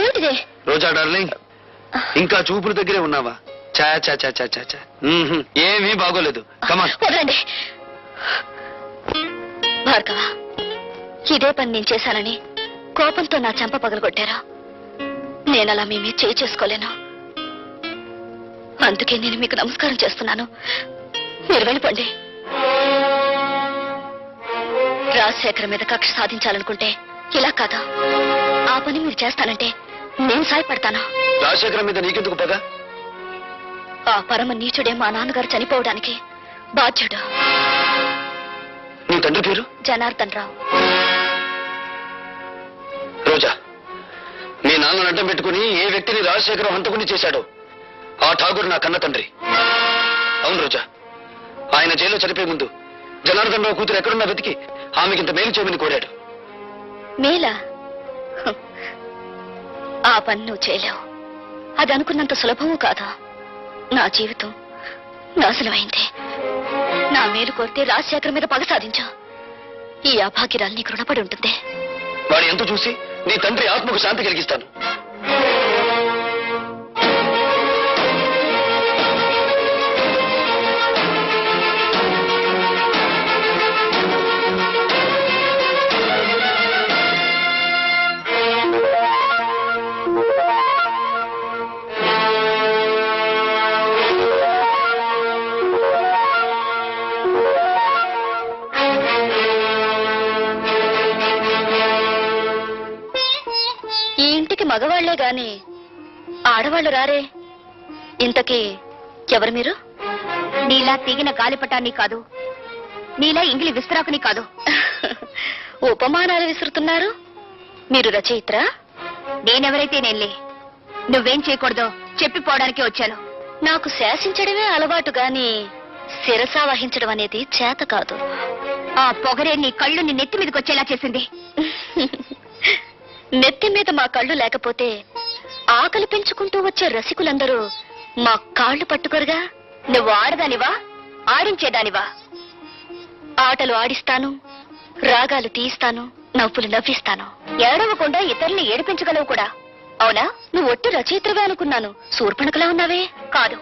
ఏమిటిది? రోజా డార్లింగ్, ఇంకా చూపుల దగ్గరే ఉన్నావా? చా చా చా చా చా చా. ఏమీ బాగోలేదు. కమాన్. వదలండి భార్గవ, ఇదే పని నేను చేశానని కోపంతో నా చెంప పగలగొట్టారా? నేనలా మీ మీద చేయి చేసుకోలేను. అందుకే నేను మీకు నమస్కారం చేస్తున్నాను. మీరు వెళ్ళిపోండి. రాజశేఖర్ మీద కక్ష సాధించాలనుకుంటే ఇలా కాదా? ఆ పని మీరు చేస్తానంటే నేను సాయపడతాను. రాజశేఖర్ మీద నీకెందుకు పగ? ఆ పరమ నీచుడే మా నాన్నగారు చనిపోవడానికి బాధ్యుడు. నీ తండ్రి పేరు? జనార్దన్ రావు. రోజా, మీ నాన్న అడ్డం పెట్టుకుని ఏ వ్యక్తిని రాజశేఖరం హంతకుని చేశాడో ఆ ఠాగూర్ నా కన్న తండ్రి. అవును రోజా, ఆయన జైల్లో చనిపోయే ముందు జనార్దన్ రావు కూతురు ఎక్కడున్నా వెతికి ఆమెకింత మేలు చేయమని కోరాడు. మేలా? ఆ పని నువ్వు చేయలేవు. అది అనుకున్నంత సులభము కాదా? నా జీవితం నాశనమైంది. నా మేలు కోరితే రాజశేఖర్ మీద పగ సాధించా. ఈ అభాగ్యరాలు నీకు రుణపడి ఉంటుంది. వాడి ఎంత చూసి నీ తండ్రి ఆత్మకు శాంతి కలిగిస్తాను. మగవాళ్లే గాని ఆడవాళ్లు రారే. ఇంతకీ ఎవరు మీరు? నీలా తెగిన గాలిపటాన్ని కాదు, నీలా ఇంగిలి విస్తరాకుని కాదు. ఉపమానాలు విసురుతున్నారు. మీరు రచయిత్రా? నేనెవరైతే నేనులే. నువ్వేం చేయకూడదో చెప్పిపోవడానికి వచ్చాను. నాకు శాసించడమే అలవాటు గాని శిరసా వహించడం అనేది చేత కాదు. ఆ పొగరే నీ కళ్ళు నీ నెత్తి మీదకి వచ్చేలా చేసింది. నెత్తి మీద మా కళ్ళు లేకపోతే ఆకలి పెంచుకుంటూ వచ్చే రసికులందరూ మా కాళ్ళు పట్టుకోరుగా. నువ్వు ఆడదానివా, ఆడించేదానివా? ఆటలు ఆడిస్తాను, రాగాలు తీయిస్తాను, నవ్వులు నవ్విస్తాను. ఏడవకుండా ఇతరుల్ని ఏడిపించగలవు కూడా. అవునా? నువ్వు ఒట్టి రచయిత్రవే అనుకున్నాను. శూర్పణఖలా ఉన్నావే. కాదు,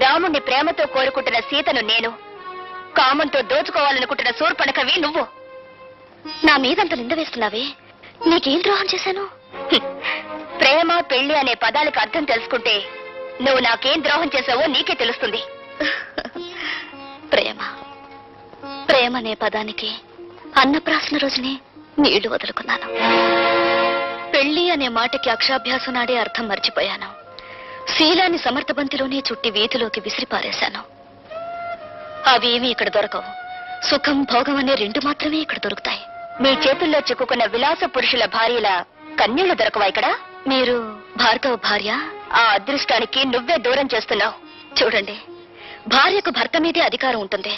రాముణ్ణి ప్రేమతో కోరుకుంటున్న సీతను నేను, కామంతో దోచుకోవాలనుకుంటున్న శూర్పణఖవి నువ్వు. నా మీదంత నింద వేస్తున్నావే. నీకేం ద్రోహం చేశాను? ప్రేమ పెళ్లి అనే పదాలకు అర్థం తెలుసుకుంటే నువ్వు నాకేం ద్రోహం చేసావో నీకే తెలుస్తుంది. ప్రేమ ప్రేమ అనే పదానికి అన్నప్రాసన రోజునే నీళ్లు వదులుకున్నాను. పెళ్లి అనే మాటకి అక్షాభ్యాసం నాడే అర్థం మర్చిపోయాను. శీలాన్ని సమర్థబంతిలోనే చుట్టి వీధిలోకి విసిరిపారేశాను. అవేమీ ఇక్కడ దొరకవు. సుఖం భోగం అనే రెండు మాత్రమే ఇక్కడ దొరుకుతాయి. మీ చేతుల్లో చిక్కుకున్న విలాస పురుషుల భార్యల కన్యలు దొరకవా ఇక్కడ? మీరు భార్గవ భార్య? ఆ అదృష్టానికి నువ్వే దూరం చేస్తున్నావు. చూడండి, భార్యకు భర్త మీదే అధికారం ఉంటుంది,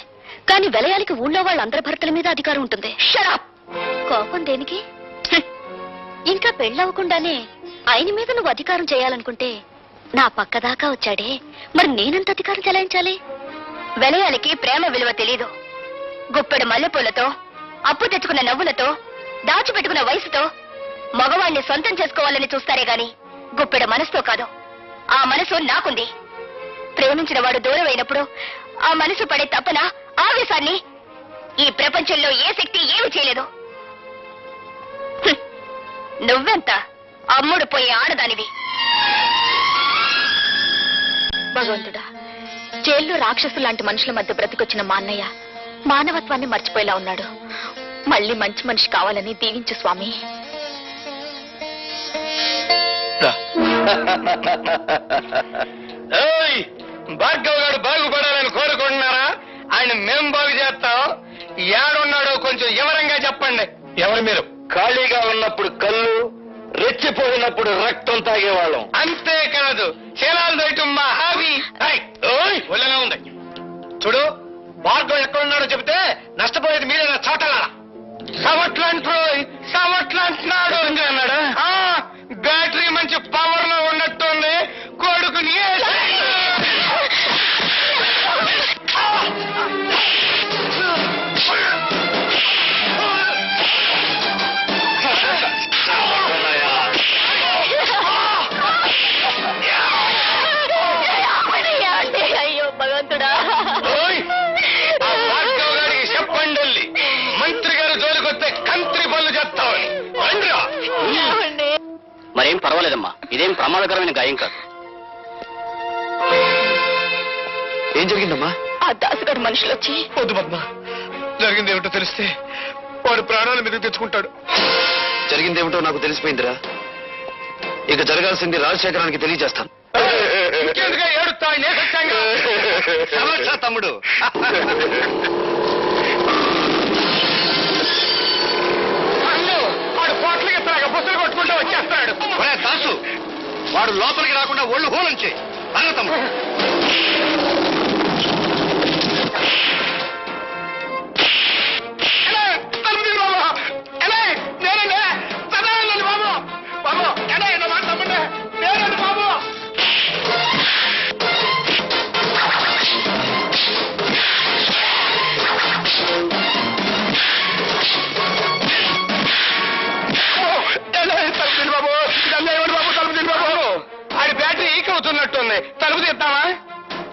కానీ విలయానికి ఊళ్ళో వాళ్ళందరి భర్తల మీద అధికారం ఉంటుంది. షరాప్! కోపం దేనికి? ఇంకా పెళ్ళవకుండానే ఆయన మీద నువ్వు అధికారం చేయాలనుకుంటే నా పక్కదాకా వచ్చాడే, మరి నేనంత అధికారం చెలాయించాలి? విలయానికి ప్రేమ విలువ తెలీదు. గుప్పెడు మల్లెపూలతో, అప్పు తెచ్చుకున్న నవ్వులతో, దాచిపెట్టుకున్న వయసుతో మగవాణ్ణి సొంతం చేసుకోవాలని చూస్తారే గాని గుప్పెడు మనసుతో కాదు. ఆ మనసు నాకుంది. ప్రేమించిన వాడు దూరం అయినప్పుడు ఆ మనసు పడే తపన, ఆవేశాన్ని ఈ ప్రపంచంలో ఏ శక్తి ఏమి చేయలేదు. నువ్వెంత అమ్ముడు పోయే ఆడదానివి. భగవంతుడా, జైల్లో రాక్షసు లాంటి మనుషుల మధ్య బ్రతికొచ్చిన మా అన్నయ్య మానవత్వాన్ని మర్చిపోయేలా ఉన్నాడు. మళ్ళీ మంచి మనిషి కావాలని దీవించు స్వామి. భార్గవ్ గారు బాగుపడాలని కోరుకుంటున్నారా? ఆయన మేం బాగు చేస్తాం. ఏడున్నాడో కొంచెం వివరంగా చెప్పండి. ఎవరు మీరు? ఖాళీగా ఉన్నప్పుడు కళ్ళు, రెచ్చిపోయినప్పుడు రక్తం తాగేవాళ్ళం. అంతేకాదు, శీలాలు దయటం మా హాబీ. ఒళ్ళనే ఉంది. చూడు, భార్గవ్ ఎక్కడున్నాడో చెబితే నష్టపోయేది మీరేనా చోటలారా? సవట్లంటున్నాడు అన్నాడా? బ్యాటరీ మంచి పవర్ లో ఉన్నట్టుంది. కొడుకుని మరేం పర్వాలేదమ్మా, ఇదేం ప్రమాదకరమైన గాయం కాదు. ఏం జరిగిందమ్మా? ఆ దాసుగారు మనుషులు వచ్చి... వద్దు పద్మ, జరిగిందేమిటో తెలిస్తే వాడు ప్రాణాల మీదకి తెచ్చుకుంటాడు. జరిగిందేమిటో నాకు తెలిసిపోయిందిరా. ఇక జరగాల్సింది రాజశేఖరానికి తెలియజేస్తాను. తమ్ముడు, వాడు పోట్లకి బుసలు కొట్టుకుంటూ వచ్చేస్తాడు. దాసు, వాడు లోపలికి రాకుండా ఒళ్ళు హోలంచే అన్న తమ్ముడు.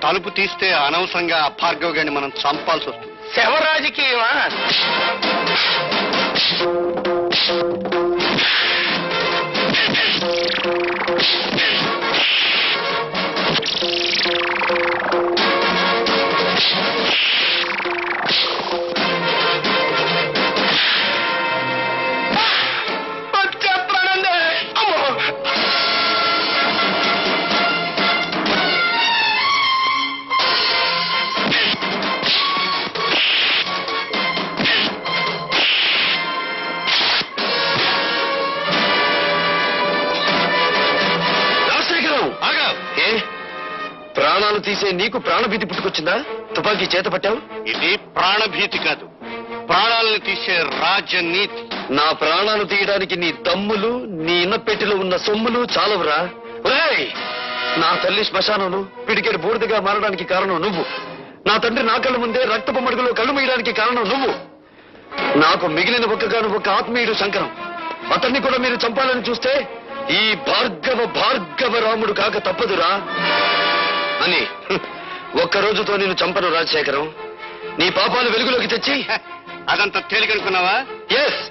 తలుపు తీస్తే అనవసరంగా భార్గవ్ గారిని మనం చంపాల్సి వస్తుంది. శవ రాజకీయమా? ప్రాణాలు తీసే నీకు ప్రాణభీతి పుట్టుకొచ్చిందా? తుపాకీ చేత పట్టావు. ఇది ప్రాణభీతి కాదు, ప్రాణాలను తీసే రాజనీతి. నా ప్రాణాలు తీయడానికి నీ దమ్ములు, నీ ఇన్నపెట్టిలో ఉన్న సొమ్ములు చాలవురా. నా తల్లి శ్మశానంలో పిడికెడు బూడిదగా మారడానికి కారణం నువ్వు. నా తండ్రి నా కళ్ళ ముందే రక్తపు మడుగులో కళ్ళు మూయడానికి కారణం నువ్వు. నాకు మిగిలిన ఒక్క ఆత్మీయుడు శంకరం. అతన్ని కూడా మీరు చంపాలని చూస్తే ఈ భార్గవ రాముడు కాక తప్పదురా అని ఒక్క రోజుతో నేను చంపను రాజశేఖరం. నీ పాపాలు వెలుగులోకి తెచ్చి... అదంతా తేలికనుకున్నావా? ఎస్,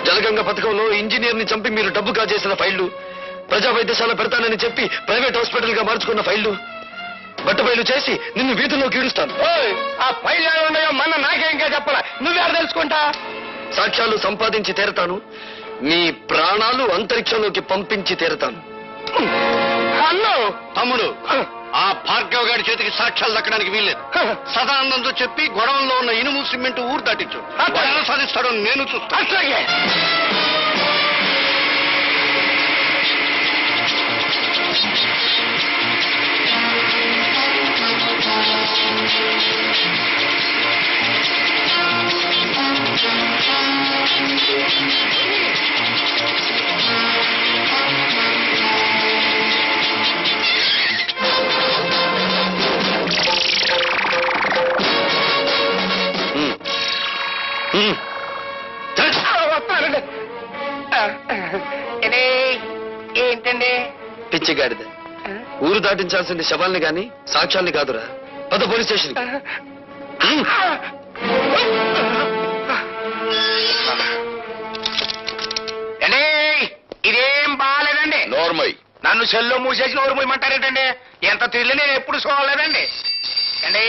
జలగంగ పథకంలో ఇంజనీర్ ని చంపి మీరు డబ్బు కాజేసిన ఫైళ్లు, ప్రజా వైద్యశాల పెడతానని చెప్పి ప్రైవేట్ హాస్పిటల్ గా మార్చుకున్న ఫైళ్లు, బట్టబయలు చేసి నిన్ను వీధుల్లోకి ఈడుస్తాను. ఆ ఫైల్ ఉన్నాయో మన నాకేంకా చెప్పాలా, నువ్వే తెలుసుకుంటా. సాక్ష్యాలు సంపాదించి తీరతాను, మీ ప్రాణాలు అంతరిక్షంలోకి పంపించి తీరతాను. అన్నో తమ్ముడు, ఆ భార్గవ్ గారి చేతికి సాక్ష్యాలు దక్కడానికి వీల్లేదు. సదానందంతో చెప్పి గొడవల్లో ఉన్న ఇనుము సిమెంట్ ఊరు దాటించు. ఎలా సాధిస్తాడో నేను చూస్తాను. అట్లాగే. ఏంటండి పిచ్చిగాడిద, ఊరు దాటించాల్సింది శవాల్ని గాని సాక్ష్యాల్ని కాదురా. పద పోలీస్ స్టేషన్. ఇదేం బాగాలేదండి. నోర్మై, నన్ను సెల్లో మూసేసి నోరు మూయమంటారేటండి? ఎంత తిరిగి నేను ఎప్పుడు చూడలేదండి. అండి,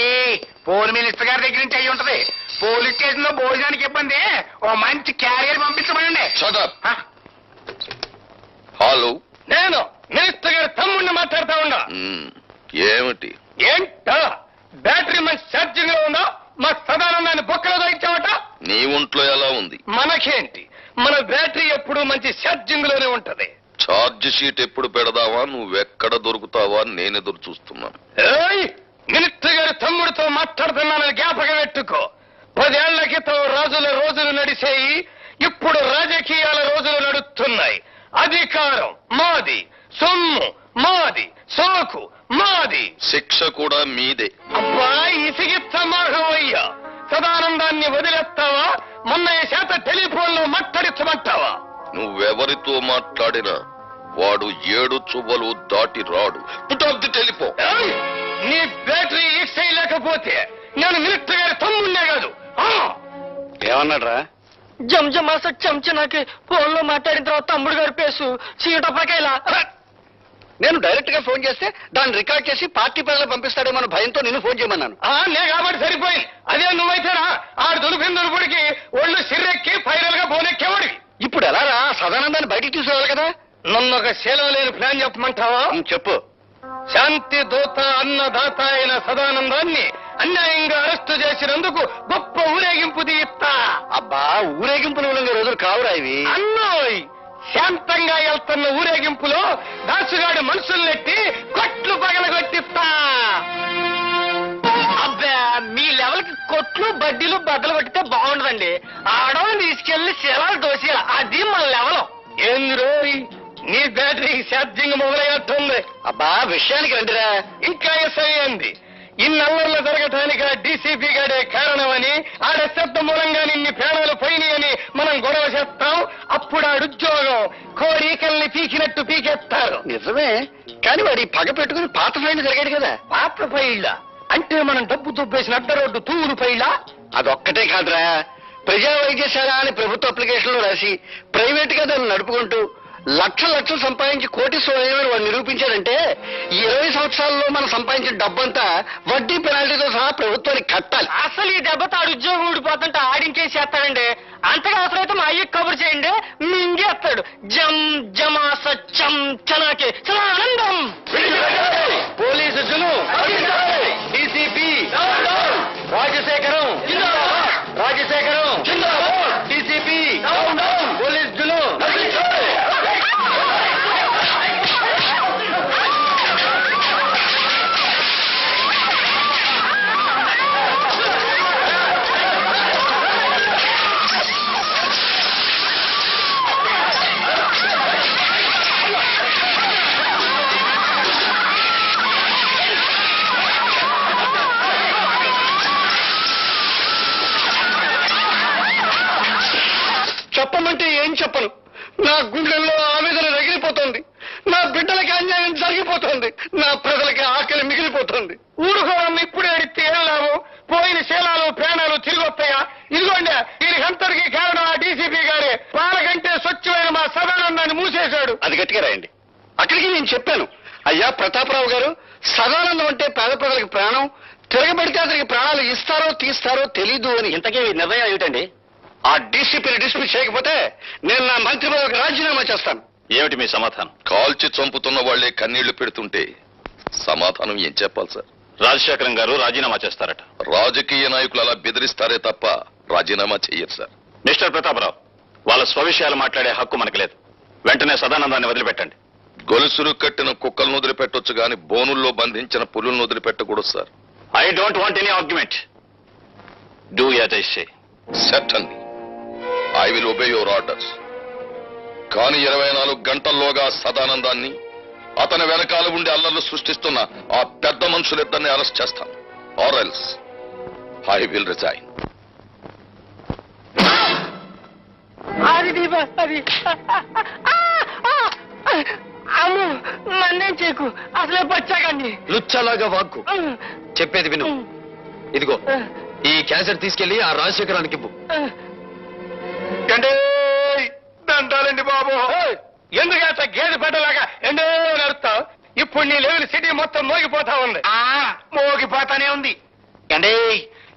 పోల్ మినిస్టర్ గారి దగ్గర నుంచి అయ్యి ఉంటది. పోలీస్ స్టేషన్ లో భోజనానికి ఇబ్బంది, ఓ మంచి క్యారియర్ పంపించమనండి. హలో, నేను మినిస్టర్ గారి తమ్ముడిని మాట్లాడుతా ఉన్నా. ఏమిటి? ఏంటో బ్యాటరీ మంచి ఛార్జింగ్ లో ఉందా? మా సదానందాన్ని బొక్కలో దొరికించావట. నీ ఒంట్లో ఎలా ఉంది? మనకేంటి, మన బ్యాటరీ ఎప్పుడు మంచి ఛార్జింగ్ లోనే ఉంటది. ఛార్జ్ షీట్ ఎప్పుడు పెడదావా, నువ్వెక్కడ దొరుకుతావా నేను ఎదురు చూస్తున్నాను. మినిస్టర్ గారి తమ్ముడితో మాట్లాడుతున్నానని జ్ఞాపకం పెట్టుకో. 10 ఏళ్ల క్రితం రాజుల రోజులు నడిచేయి, ఇప్పుడు రాజకీయాల రోజులు నడుస్తున్నాయి. అధికారం మాది, సొమ్ము మాది, సోకు మాది, శిక్ష కూడా మీదే. అబ్బా ఇసిగిత్తమాహవయ్యా. సదానందాన్ని వదిలేస్తావా? మొన్న చేత టెలిఫోన్ లో మాట్లాడించమంటావా? నువ్వెవరితో మాట్లాడినా వాడు 7 చువ్వలు దాటి రాడు. Put off the telephone. నీ బ్యాటరీ ఈక్స్ లేకపోతే నేను మినిస్టర్ గారి తమ్ముడినే కాదు. ఏమన్నాడ్రా? జంజమాస చెంచనాకి ఫోన్లో మాట్లాడిన తర్వాత తమ్ముడు గారి పేసు చీటపకాయలా. నేను డైరెక్ట్ గా ఫోన్ చేస్తే దాన్ని రికార్డ్ చేసి పార్టీ ప్రజలు పంపిస్తాడేమో భయంతో నేను ఫోన్ చేయమన్నాను. నే కాబట్టి సరిపోయింది. అదే నువ్వైతేనా ఆడు దులిపిన దులుపుడికి ఒళ్ళు సిర్రెక్కి ఫైనల్ గా బోనెక్కేవాడికి. ఇప్పుడు ఎలా రా సదానందాన్ని బయటికి తీసుకురావాలి కదా. నన్ను ఒక శీలం లేని ప్లాన్ చెప్పమంటావా? చెప్పు. శాంతి దూత అన్నదాత అయిన సదానందాన్ని అన్యాయంగా అరెస్టు చేసినందుకు గొప్ప ఊరేగింపు తీయిస్తా. అబ్బా ఊరేగింపులు ఉన్న రోజులు కావురా ఇవి. అన్నోయ్ శాంతంగా వెళ్తున్న ఊరేగింపులో దాసుగాడి మనుషుల్నెట్టి కొట్లు పగలగొట్టిస్తా. అబ్బా మీ లెవెల్ కి కొట్లు బడ్డీలు బద్దలు కొట్టితే బాగుండదండి. ఆడవాళ్ళని తీసుకెళ్లి శిలాలు దోసేయాలి. అది మన లెవెల్. ఏంది రోయ్ నీ బ్యాటరీ ఛార్జింగ్ మొదలయ్యట్టుంది. అబ్బా విషయానికి రండిరా. ఇంకా ఎస్ఐ అంది. ఇన్నల్లర్లు జరగటానికి డీసీపీ గాడే కారణమని ఆడ శబ్ద మూలంగా నిన్ని ప్రాణాలు పోయినాయని మనం గొడవ చేస్తాం. అప్పుడు ఆడుద్యోగం కోరికల్ని పీకినట్టు పీకేస్తారు. నిజమే, కానీ వాడి పగ పెట్టుకుని పాత ఫైన్ జరిగాడు కదా. పాత ఫైళ్ళ అంటే మనం డబ్బు దుబ్బేసిన అడ్డ రోడ్డు తూరు ఫైళ్ళ. అదొక్కటే కాదురా, ప్రజా వైద్యశాల అని ప్రభుత్వ అప్లికేషన్లో రాసి ప్రైవేట్ గా దాన్ని నడుపుకుంటూ లక్షలు సంపాదించి కోటీశ్వరుడు వాడు నిరూపించాడంటే ఈ 20 సంవత్సరాల్లో మనం సంపాదించిన డబ్బంతా వడ్డీ పెనాల్టీతో సహా ప్రభుత్వానికి కట్టాలి. అసలు ఈ దెబ్బతో ఆడు ఉద్యోగం ఊడిపోతుంటే ఆడించేసేస్తాడండి. అంతగా అవసరమైతే మా అయ్యకి కబురు చేయండి, మింగేస్తాడు. జం జమాస చం చనాకి ఆనందం. Police DCP Rajasekharam DCP police జులు. చెప్పమంటే ఏం చెప్పను. నా గుండెల్లో ఆవేదన రగిలిపోతుంది. నా బిడ్డలకి అన్యాయం జరిగిపోతుంది. నా ప్రజలకి ఆకలి మిగిలిపోతుంది. ఊరుకోవడం ఇప్పుడే అడిగితే ఏం లాభం? పోయిన శీలాలు ప్రాణాలు తిరిగి వస్తాయా? ఇదిగోండి దీనికి అంతటికి కారణం ఆ డీసీపీ గారే. వాళ్ళకంటే స్వచ్ఛమైన మా సదానందాన్ని మూసేశాడు. అది గట్టిగా రాయండి. అక్కడికి నేను చెప్పాను, అయ్యా ప్రతాపరావు గారు, సదానందం అంటే పేద ప్రజలకి ప్రాణం, తిరగబడితే అతనికి ప్రాణాలు ఇస్తారో తీస్తారో తెలీదు అని. ఇంతకీ నిర్ణయం ఏమిటండి? ఆ డీసీపీని డిస్మిస్ చేయకపోతే నేను నా మంత్రి పదవికి రాజీనామా చేస్తాను. ఏమిటి మీ సమాధానం? కాల్చి చంపుతున్న వాళ్లే కన్నీళ్లు పెడుతుంటే సమాధానం ఏం చెప్పాలి సార్? రాజశేఖరం గారు రాజీనామా చేస్తారట. రాజకీయ నాయకులు అలా బెదిరిస్తారే తప్ప రాజీనామా చెయ్యరు సార్. మిస్టర్ ప్రతాపరావు, వాళ్ళ స్వవిషయాలు మాట్లాడే హక్కు మనకు లేదు. వెంటనే సదానందాన్ని వదిలిపెట్టండి. గొలుసులు కట్టిన కుక్కలను వదిలిపెట్టొచ్చు గాని బోనుల్లో బంధించిన పులులను వదిలిపెట్టకూడదు sir. I don't want any argument. Do as I say. Certainly I will obey your orders. కానీ 24 గంటల్లోగా సదానందాన్ని, అతని వెనకాల ఉండి అల్లర్లు సృష్టిస్తున్న ఆ పెద్ద మనుషులిద్దరిని అరెస్ట్ చేస్తాను. Or else I will resign. అది అమ్ము నన్నేం చేయకు, అసలే పచ్చాకండి. లుచ్చలాగా వాక్కు. చెప్పేది విను. ఇదిగో ఈ క్యాసెట్ తీసుకెళ్లి ఆ రాజశేఖరానికి ఇవ్వు. దండాలండి బాబు. ఎందుకంత గేదె పెట్టలాగా ఎండో నడుస్తావు? ఇప్పుడు నీ లెవెల్ సిటీ మొత్తం మోగిపోతా ఉంది. మోగిపోతానే ఉంది. అంటే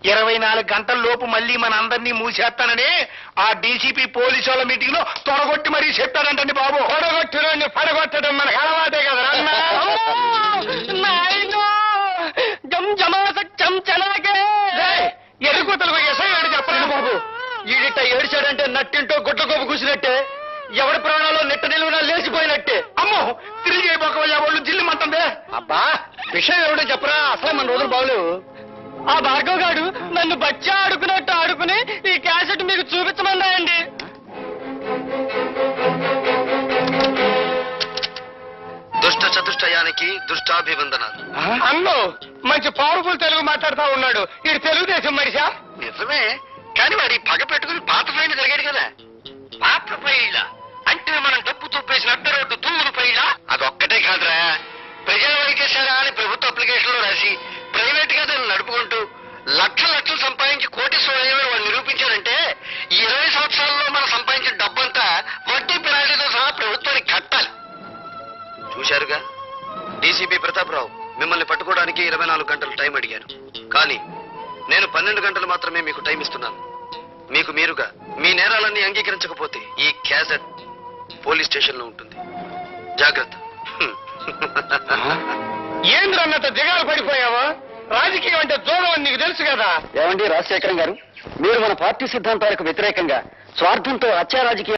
24 గంటల లోపు మళ్ళీ మన అందరినీ మూసేస్తానని ఆ డీసీపీ పోలీసు వాళ్ళ మీటింగ్ లో తొడగొట్టి మరీ చెప్పాడంటండి బాబు. తొడగొట్టిన పడగొట్టడం మనకు అలవాటే కదా. ఎరుగుతలు ఎసయ్యాడు చెప్పండి బాబు. ఈడిట ఏడిచాడంటే నట్టింటో గుడ్ల కోపు కూసినట్టే, ఎవరి ప్రాణాల్లో నెట్ట నిలువునా లేచిపోయినట్టే. అమ్మో తిరిగి అయిపోకవయ్యా వాళ్ళు జిల్లుమంటుందే. అబ్బా విషయం ఏమిటో చెప్పరా, అసలే మన రోజులు బాగలేవు. ఆ భార్గవ్ గారు నన్ను బచ్చా ఆడుకున్నట్టు ఆడుకుని ఈ క్యాసెట్ మీకు చూపించమన్నాయండి. దుష్ట చతుష్టయానికి దుష్టాభివందనాలు. అన్ను మంచి పవర్ఫుల్ తెలుగు మాట్లాడుతా ఉన్నాడు. ఇది తెలుగుదేశం మనిషా? నిజమే, కానీ వాడి పగ పెట్టుకుని పాత ఫైన్ జరిగాడు కదా. పాత ఫైళ్ళ అంటే మనం డబ్బు తుప్పేసిన అడ్డ రోడ్డు తూరు ఫైళ్ళ. అదొక్కటే కాదురా, ప్రజా వైద్యశాల అని ప్రభుత్వ అప్లికేషన్లో రాసి ప్రైవేట్ గా దాన్ని నడుపుకుంటూ లక్షలు సంపాదించి కోటీశ్వరుడు వాడు నిరూపించాడంటే ఈ 20 సంవత్సరాల్లో చూశారుగా, డీసీపీ ప్రతాపరావు మిమ్మల్ని పట్టుకోవడానికి 24 గంటలు టైం అడిగారు. కానీ నేను 12 గంటలు మాత్రమే మీకు టైం ఇస్తున్నాను. మీకు మీరుగా మీ నేరాలన్నీ అంగీకరించకపోతే ఈ క్యాసెట్ పోలీస్ స్టేషన్ లో ఉంటుంది. జాగ్రత్త. ఏంద్రన్నంత దిగాలు పడిపోయావా? రాజకీయం అంటే దూరం అని నీకు తెలుసు కదా. ఏమండి రాజశేఖరం గారు, మీరు మన పార్టీ సిద్ధాంతాలకు వ్యతిరేకంగా స్వార్థంతో హత్యా రాజకీయం